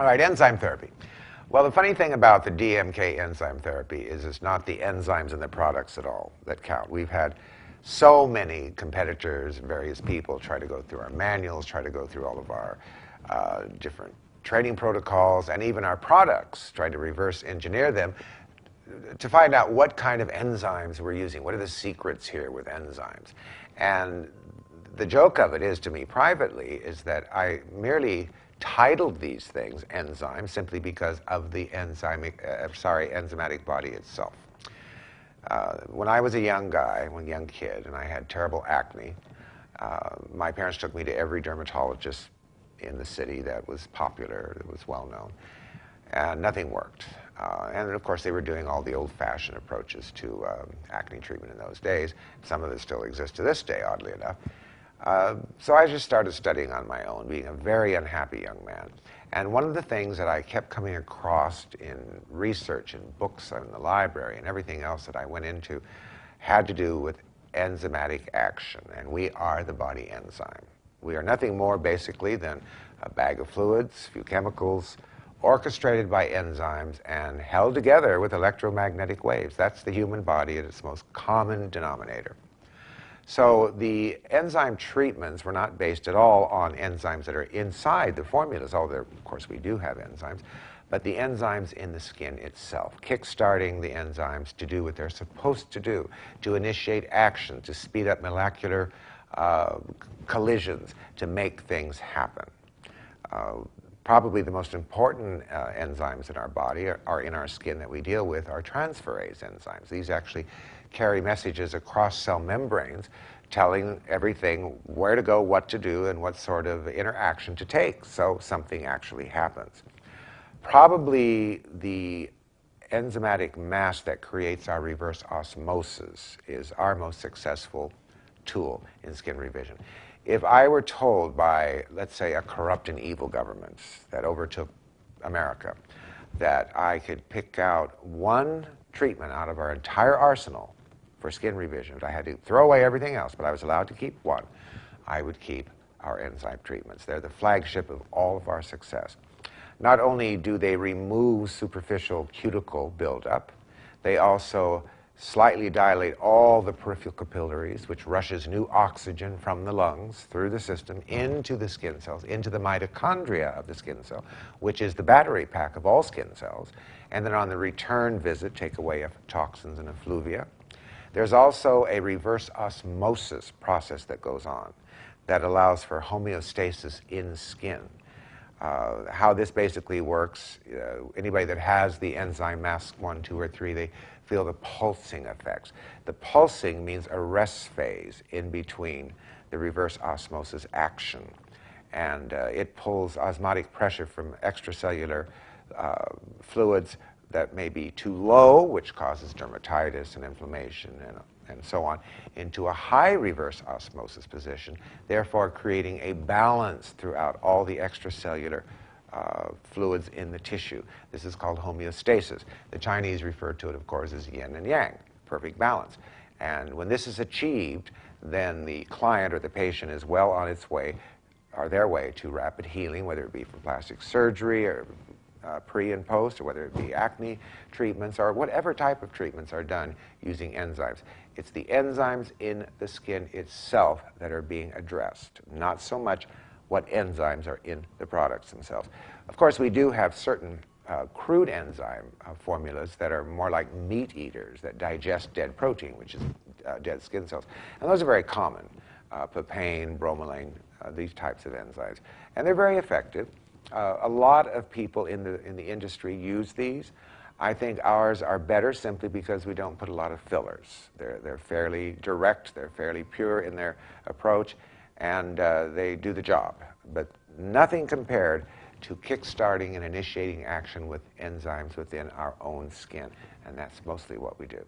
All right, enzyme therapy. Well, the funny thing about the DMK enzyme therapy is it's not the enzymes in the products at all that count. We've had so many competitors, various people try to go through our manuals, try to go through all of our different training protocols, and even our products, try to reverse engineer them to find out what kind of enzymes we're using. What are the secrets here with enzymes? And the joke of it is, to me privately, is that I merely titled these things enzymes simply because of the enzymatic body itself. When I was a young kid, and I had terrible acne, my parents took me to every dermatologist in the city that was popular, that was well known, and nothing worked. And of course, they were doing all the old-fashioned approaches to acne treatment in those days. Some of it still exists to this day, oddly enough. So I just started studying on my own, being a very unhappy young man. And one of the things that I kept coming across in research and books in the library and everything else that I went into had to do with enzymatic action. And we are the body enzyme. We are nothing more, basically, than a bag of fluids, a few chemicals, orchestrated by enzymes and held together with electromagnetic waves. That's the human body at its most common denominator. So the enzyme treatments were not based at all on enzymes that are inside the formulas, although of course we do have enzymes, but the enzymes in the skin itself, kickstarting the enzymes to do what they're supposed to do, to initiate action, to speed up molecular collisions, to make things happen. Probably the most important enzymes in our body are in our skin that we deal with are transferase enzymes. These actually carry messages across cell membranes telling everything where to go, what to do, and what sort of interaction to take so something actually happens. Probably the enzymatic mass that creates our reverse osmosis is our most successful tool in skin revision. If I were told by, let's say, a corrupt and evil government that overtook America, that I could pick out one treatment out of our entire arsenal for skin revision, I had to throw away everything else, but I was allowed to keep one, I would keep our enzyme treatments. They're the flagship of all of our success. Not only do they remove superficial cuticle buildup, they also slightly dilate all the peripheral capillaries, which rushes new oxygen from the lungs through the system into the skin cells, into the mitochondria of the skin cell, which is the battery pack of all skin cells, and then on the return visit, take away toxins and effluvia. There's also a reverse osmosis process that goes on that allows for homeostasis in skin. How this basically works, anybody that has the enzyme mask 1, 2, or 3, they feel the pulsing effects. The pulsing means a rest phase in between the reverse osmosis action. And it pulls osmotic pressure from extracellular fluids that may be too low, which causes dermatitis and inflammation and so on, into a high reverse osmosis position, therefore creating a balance throughout all the extracellular fluids in the tissue. This is called homeostasis. The Chinese refer to it, of course, as yin and yang, perfect balance. And when this is achieved, then the client or the patient is well on its way, or their way, to rapid healing, whether it be from plastic surgery or pre and post, or whether it be acne treatments, or whatever type of treatments are done using enzymes. It's the enzymes in the skin itself that are being addressed, not so much what enzymes are in the products themselves. Of course, we do have certain crude enzyme formulas that are more like meat eaters that digest dead protein, which is dead skin cells. And those are very common, papain, bromelain, these types of enzymes. And they're very effective. A lot of people in the industry use these. I think ours are better simply because we don't put a lot of fillers. They're fairly direct, they're fairly pure in their approach, and they do the job. But nothing compared to kickstarting and initiating action with enzymes within our own skin, and that's mostly what we do.